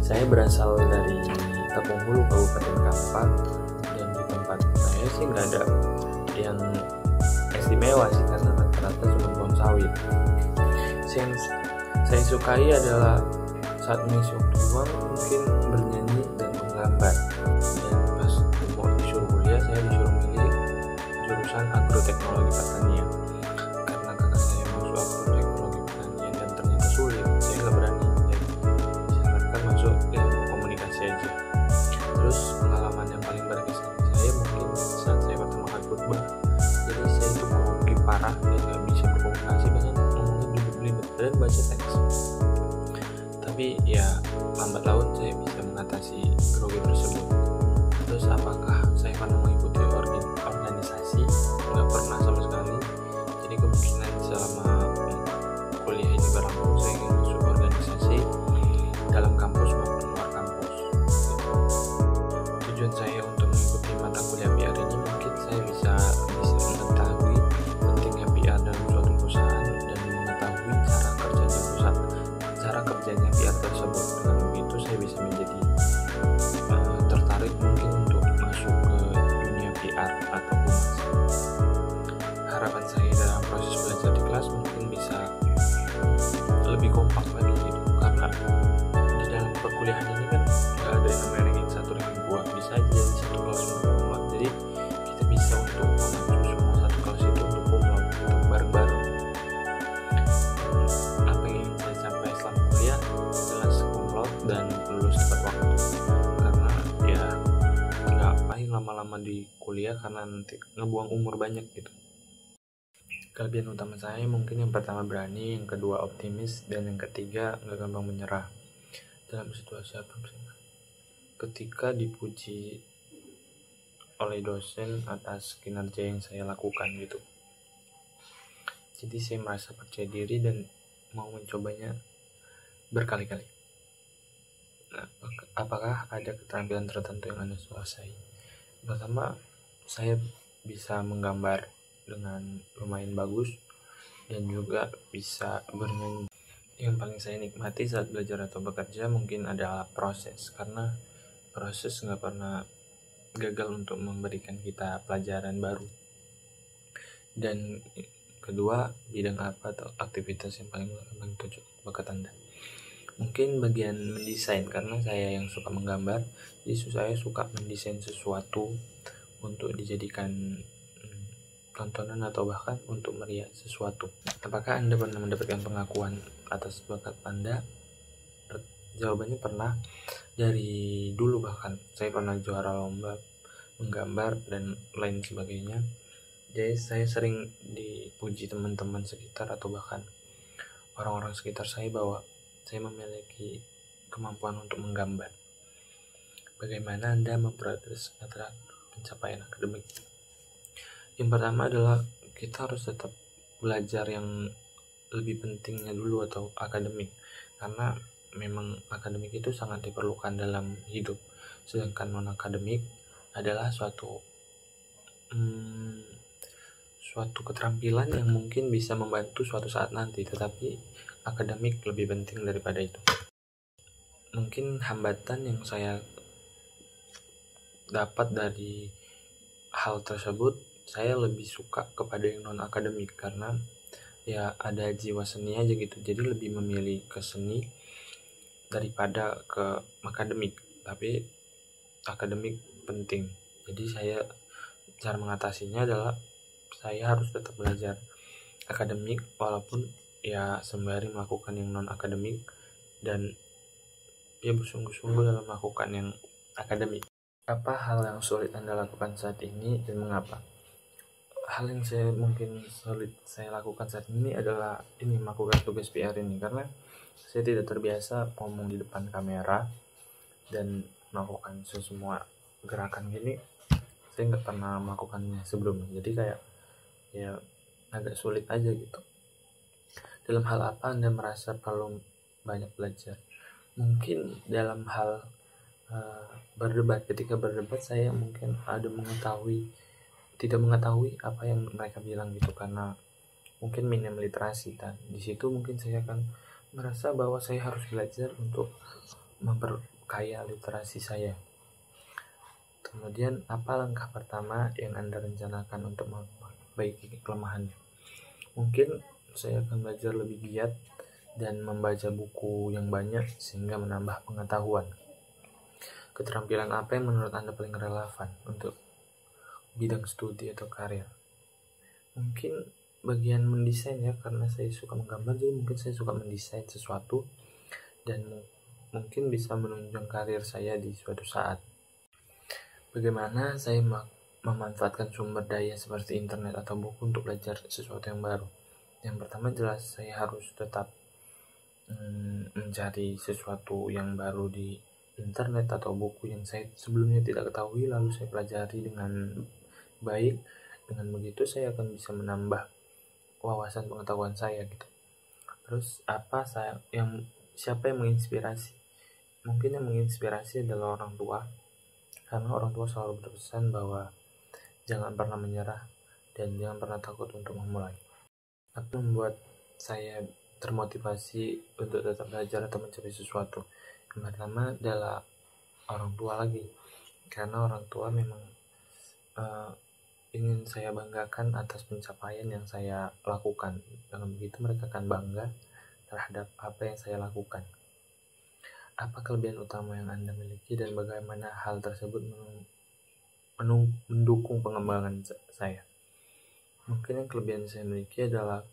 Saya berasal dari Tepung Hulu, Kabupaten Kampar, dan di tempat saya sih nggak ada yang istimewa sih, karena rata-rata cuma pohon sawit. Yang saya sukai adalah saat mengisi waktu luang mungkin bernyanyi dan menggambar. Dan pas mau disuruh kuliah, saya disuruh milih jurusan agroteknologi pertanian. Karena kakak saya masuk agroteknologi pertanian dan ternyata sulit, saya nggak berani. Syaratkan masuk ilmu komunikasi aja. Terus pengalaman yang paling berkesan saya mungkin saat saya pertama kali khutbah. Jadi saya itu grogi parah dan nggak bisa berkomunikasi, bahkan ngomongnya belibet dan baca teks. Tapi ya lambat laun saya bisa mengatasi grogi tersebut. Terus apakah saya pernah mengikuti organisasi? Nggak pernah sama sekali. Jadi kemungkinan selama kuliah ini berlangsung saya ingin masuk organisasi dalam kampus maupun luar kampus. Tujuan saya untuk mengikuti mata kuliah PR ini mungkin saya bisa mengetahui pentingnya PR dalam suatu perusahaan dan mengetahui cara kerjanya PR tersebut. Dengan begitu saya bisa menjadi tertarik mungkin untuk masuk ke dunia PR atau humas. Harapan saya dalam proses belajar di kelas mungkin bisa lebih kompak lagi gitu, karena di dalam perkuliahan ini kan nggak ada yang namanya ranking 1 ranking 2, bisa aja di satu kelas untuk kumlot. Jadi kita bisa untuk memacu semua satu kelas itu untuk kumlot, untuk bareng-bareng. Apa yang ingin saya capai selama kuliah jelas kumlot dan lulus tepat waktu, karena ya nggak ngapain lama-lama di kuliah karena nanti ngebuang umur banyak gitu. Kelebihan utama saya mungkin yang pertama berani, yang kedua optimis, dan yang ketiga nggak gampang menyerah. Dalam situasi apa misalnya? Ketika dipuji oleh dosen atas kinerja yang saya lakukan gitu. Jadi saya merasa percaya diri dan mau mencobanya berkali-kali. Nah, apakah ada keterampilan tertentu yang Anda kuasai? Pertama, saya bisa menggambar dengan lumayan bagus dan juga bisa bernyanyi. Yang paling saya nikmati saat belajar atau bekerja mungkin adalah proses, karena proses nggak pernah gagal untuk memberikan kita pelajaran baru. Dan kedua, bidang apa atau aktivitas yang paling cocok bakat Anda? Mungkin bagian mendesain, karena saya yang suka menggambar, jadi saya suka mendesain sesuatu untuk dijadikan tontonan atau bahkan untuk meriah sesuatu. Apakah Anda pernah mendapatkan pengakuan atas bakat Anda? Jawabannya pernah. Dari dulu bahkan saya pernah juara lomba menggambar dan lain sebagainya. Jadi saya sering dipuji teman-teman sekitar atau bahkan orang-orang sekitar saya bahwa saya memiliki kemampuan untuk menggambar. Bagaimana Anda memproses antara pencapaian akademik? Yang pertama adalah kita harus tetap belajar yang lebih pentingnya dulu atau akademik, karena memang akademik itu sangat diperlukan dalam hidup, sedangkan non akademik adalah suatu keterampilan yang mungkin bisa membantu suatu saat nanti, tetapi akademik lebih penting daripada itu. Mungkin hambatan yang saya dapat dari hal tersebut, saya lebih suka kepada yang non akademik karena ya ada jiwa seni aja gitu, jadi lebih memilih ke seni daripada ke akademik. Tapi akademik penting, jadi saya cara mengatasinya adalah saya harus tetap belajar akademik walaupun ya sembari melakukan yang non akademik, dan ya bersungguh-sungguh dalam melakukan yang akademik. Apa hal yang sulit Anda lakukan saat ini dan mengapa? Hal yang mungkin sulit saya lakukan saat ini adalah melakukan tugas PR ini, karena saya tidak terbiasa ngomong di depan kamera dan melakukan semua gerakan gini. Saya nggak pernah melakukannya sebelumnya, jadi kayak ya agak sulit aja gitu. Dalam hal apa Anda merasa perlu banyak belajar? Mungkin dalam hal berdebat. Ketika berdebat saya mungkin tidak mengetahui apa yang mereka bilang gitu, karena mungkin minim literasi, dan di situ mungkin saya akan merasa bahwa saya harus belajar untuk kaya literasi saya. Kemudian, apa langkah pertama yang Anda rencanakan untuk memperbaiki kelemahannya? Mungkin saya akan belajar lebih giat dan membaca buku yang banyak sehingga menambah pengetahuan. Keterampilan apa yang menurut Anda paling relevan untuk bidang studi atau karir? Mungkin bagian mendesain ya, karena saya suka menggambar, jadi mungkin saya suka mendesain sesuatu dan mungkin bisa menunjang karir saya di suatu saat. Bagaimana saya memanfaatkan sumber daya seperti internet atau buku untuk belajar sesuatu yang baru? Yang pertama jelas saya harus tetap mencari sesuatu yang baru di internet atau buku yang saya sebelumnya tidak ketahui, lalu saya pelajari dengan baik. Dengan begitu saya akan bisa menambah wawasan pengetahuan saya gitu. Terus siapa yang menginspirasi? Mungkin yang menginspirasi adalah orang tua, karena orang tua selalu berpesan bahwa jangan pernah menyerah dan jangan pernah takut untuk memulai. Apa yang membuat saya termotivasi untuk tetap belajar atau mencapai sesuatu? Yang pertama adalah orang tua lagi, karena orang tua memang ingin saya banggakan atas pencapaian yang saya lakukan. Dengan begitu mereka akan bangga terhadap apa yang saya lakukan. Apa kelebihan utama yang Anda miliki dan bagaimana hal tersebut mendukung pengembangan saya? Mungkin yang kelebihan saya miliki adalah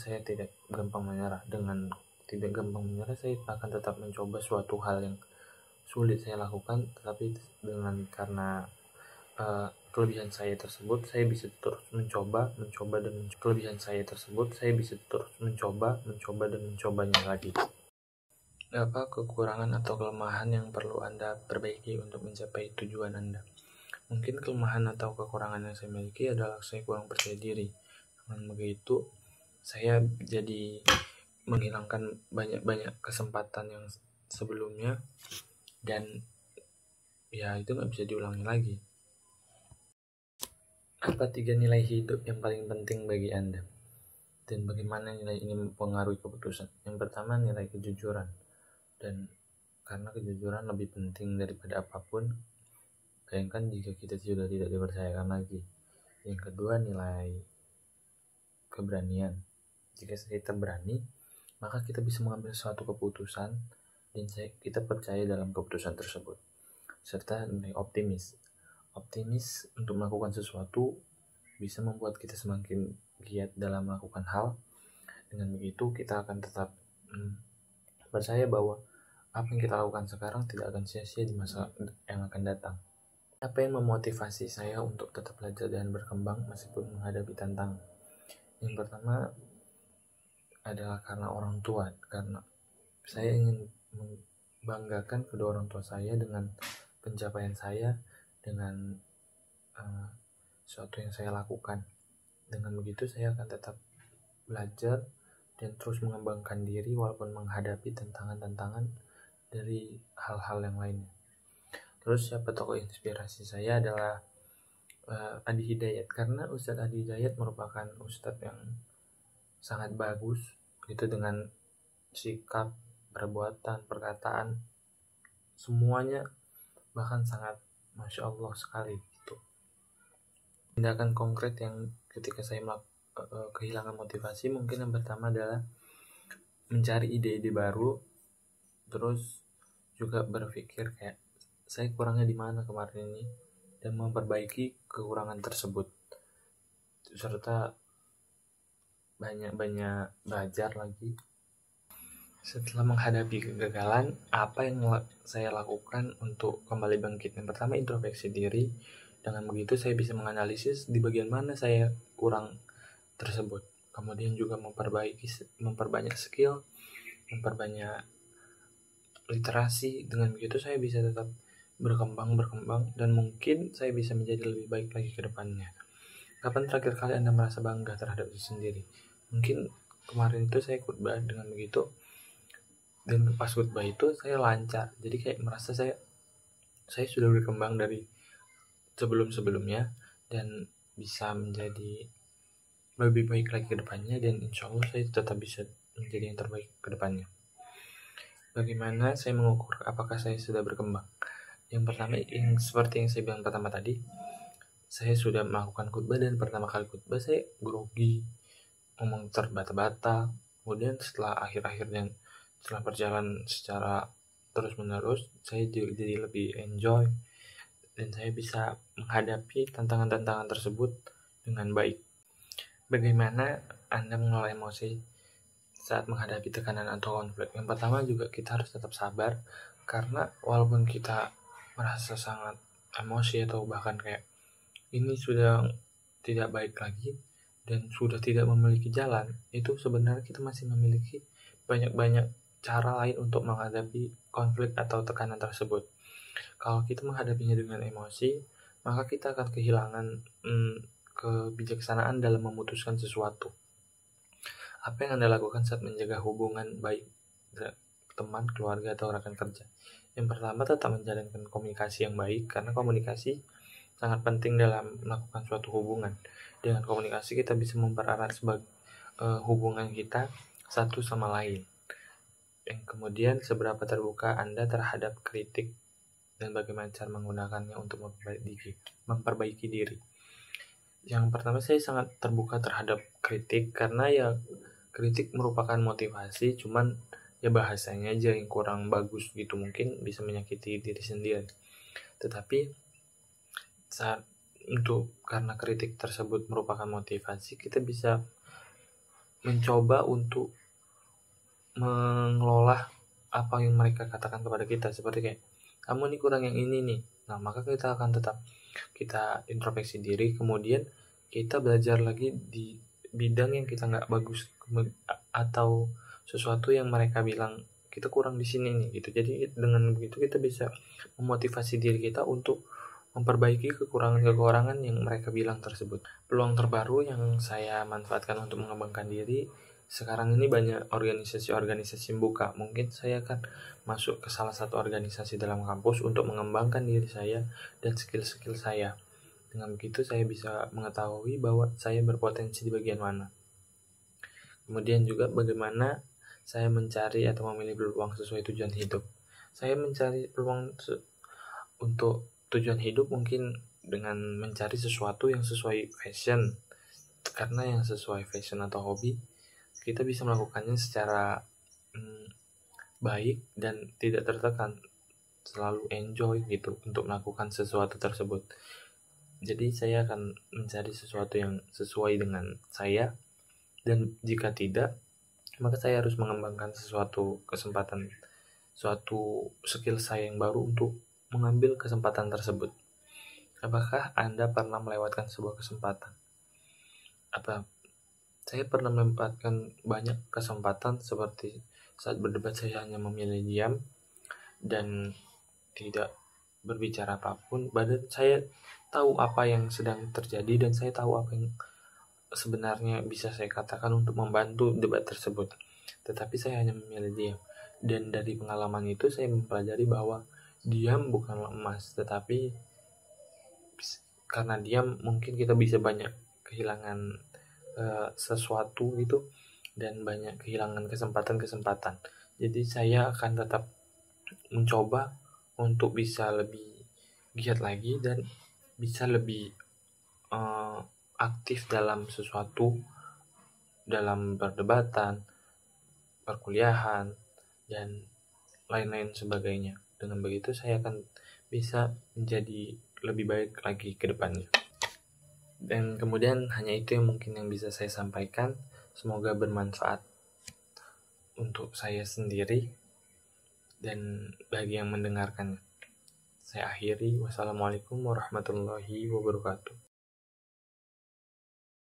saya tidak gampang menyerah. Dengan tidak gampang menyerah, saya akan tetap mencoba suatu hal yang sulit saya lakukan, tetapi karena kelebihan saya tersebut, saya bisa terus mencoba dan kelebihan saya tersebut, saya bisa terus mencoba dan mencobanya lagi. Apa kekurangan atau kelemahan yang perlu Anda perbaiki untuk mencapai tujuan Anda? Mungkin kelemahan atau kekurangan yang saya miliki adalah saya kurang percaya diri. Dengan begitu, saya jadi menghilangkan banyak kesempatan yang sebelumnya, dan ya itu nggak bisa diulangi lagi. Apa 3 nilai hidup yang paling penting bagi Anda? Dan bagaimana nilai ini mempengaruhi keputusan? Yang pertama, nilai kejujuran. Dan karena kejujuran lebih penting daripada apapun, bayangkan jika kita sudah tidak dipercayakan lagi. Yang kedua, nilai keberanian. Jika kita berani, maka kita bisa mengambil suatu keputusan dan kita percaya dalam keputusan tersebut. Serta nilai optimis. Optimis untuk melakukan sesuatu bisa membuat kita semakin giat dalam melakukan hal. Dengan begitu kita akan tetap percaya bahwa apa yang kita lakukan sekarang tidak akan sia-sia di masa yang akan datang. Apa yang memotivasi saya untuk tetap belajar dan berkembang meskipun menghadapi tantangan? Yang pertama adalah karena orang tua, karena saya ingin membanggakan kedua orang tua saya dengan pencapaian saya, dengan sesuatu yang saya lakukan. Dengan begitu saya akan tetap belajar dan terus mengembangkan diri walaupun menghadapi tantangan-tantangan dari hal-hal yang lainnya. Terus siapa tokoh inspirasi saya adalah Adi Hidayat, karena Ustadz Adi Hidayat merupakan ustadz yang sangat bagus itu, dengan sikap, perbuatan, perkataan, semuanya bahkan sangat Masya Allah sekali gitu. Tindakan konkret yang ketika saya kehilangan motivasi, mungkin yang pertama adalah mencari ide-ide baru, terus juga berpikir kayak saya kurangnya di mana kemarin ini dan memperbaiki kekurangan tersebut, serta banyak-banyak belajar lagi. Setelah menghadapi kegagalan, apa yang saya lakukan untuk kembali bangkit? Yang pertama, introspeksi diri. Dengan begitu saya bisa menganalisis di bagian mana saya kurang tersebut. Kemudian juga memperbanyak skill, memperbanyak literasi. Dengan begitu saya bisa tetap berkembang dan mungkin saya bisa menjadi lebih baik lagi ke depannya. Kapan terakhir kali Anda merasa bangga terhadap diri sendiri? Mungkin kemarin itu saya khutbah, dengan begitu dan pas khutbah itu saya lancar. Jadi kayak merasa saya sudah berkembang dari sebelum-sebelumnya dan bisa menjadi lebih baik lagi ke depannya, dan insya Allah saya tetap bisa menjadi yang terbaik ke depannya. Bagaimana saya mengukur apakah saya sudah berkembang? Yang pertama, yang seperti yang saya bilang pertama tadi, saya sudah melakukan khutbah dan pertama kali khutbah saya grogi, ngomong terbata-bata. Kemudian setelah akhir-akhirnya, setelah berjalan secara terus-menerus, saya jadi lebih enjoy dan saya bisa menghadapi tantangan-tantangan tersebut dengan baik. Bagaimana Anda mengelola emosi saat menghadapi tekanan atau konflik? Yang pertama juga kita harus tetap sabar, karena walaupun kita merasa sangat emosi atau bahkan kayak ini sudah tidak baik lagi dan sudah tidak memiliki jalan, itu sebenarnya kita masih memiliki banyak-banyak cara lain untuk menghadapi konflik atau tekanan tersebut. Kalau kita menghadapinya dengan emosi, maka kita akan kehilangan kebijaksanaan dalam memutuskan sesuatu. Apa yang Anda lakukan saat menjaga hubungan baik teman, keluarga, atau rekan kerja? Yang pertama, tetap menjalankan komunikasi yang baik, karena komunikasi sangat penting dalam melakukan suatu hubungan. Dengan komunikasi kita bisa mempererat hubungan kita satu sama lain. Yang kemudian, seberapa terbuka Anda terhadap kritik dan bagaimana cara menggunakannya untuk memperbaiki diri. Yang pertama, saya sangat terbuka terhadap kritik, karena ya kritik merupakan motivasi, cuman ya bahasanya aja yang kurang bagus gitu, mungkin bisa menyakiti diri sendiri. Tetapi karena kritik tersebut merupakan motivasi, kita bisa mencoba untuk mengelola apa yang mereka katakan kepada kita, seperti kayak kamu nih kurang yang ini nih. Nah, maka kita akan tetap kita introspeksi diri, kemudian kita belajar lagi di bidang yang kita nggak bagus, atau sesuatu yang mereka bilang kita kurang di sini nih gitu. Jadi dengan begitu kita bisa memotivasi diri kita untuk memperbaiki kekurangan-kekurangan yang mereka bilang tersebut. Peluang terbaru yang saya manfaatkan untuk mengembangkan diri, sekarang ini banyak organisasi-organisasi yang buka. Mungkin saya akan masuk ke salah satu organisasi dalam kampus untuk mengembangkan diri saya dan skill-skill saya. Dengan begitu saya bisa mengetahui bahwa saya berpotensi di bagian mana. Kemudian juga bagaimana saya mencari atau memilih peluang sesuai tujuan hidup. Saya mencari peluang untuk tujuan hidup mungkin dengan mencari sesuatu yang sesuai fashion. Karena yang sesuai fashion atau hobi, kita bisa melakukannya secara baik dan tidak tertekan, selalu enjoy gitu untuk melakukan sesuatu tersebut. Jadi saya akan mencari sesuatu yang sesuai dengan saya, dan jika tidak, maka saya harus mengembangkan suatu skill saya yang baru untuk mengambil kesempatan tersebut. Apakah Anda pernah melewatkan sebuah kesempatan? Saya pernah melewatkan banyak kesempatan, seperti saat berdebat saya hanya memilih diam dan tidak berbicara apapun. Padahal saya tahu apa yang sedang terjadi dan saya tahu apa yang sebenarnya bisa saya katakan untuk membantu debat tersebut. Tetapi saya hanya memilih diam. Dan dari pengalaman itu saya mempelajari bahwa diam bukanlah emas, tetapi karena diam mungkin kita bisa banyak kehilangan sesuatu gitu, dan banyak kehilangan kesempatan-kesempatan. Jadi saya akan tetap mencoba untuk bisa lebih giat lagi dan bisa lebih aktif dalam sesuatu, dalam perdebatan, perkuliahan, dan lain-lain sebagainya. Dengan begitu saya akan bisa menjadi lebih baik lagi ke depannya. Dan kemudian hanya itu yang mungkin yang bisa saya sampaikan. Semoga bermanfaat untuk saya sendiri dan bagi yang mendengarkan. Saya akhiri. Wassalamualaikum warahmatullahi wabarakatuh.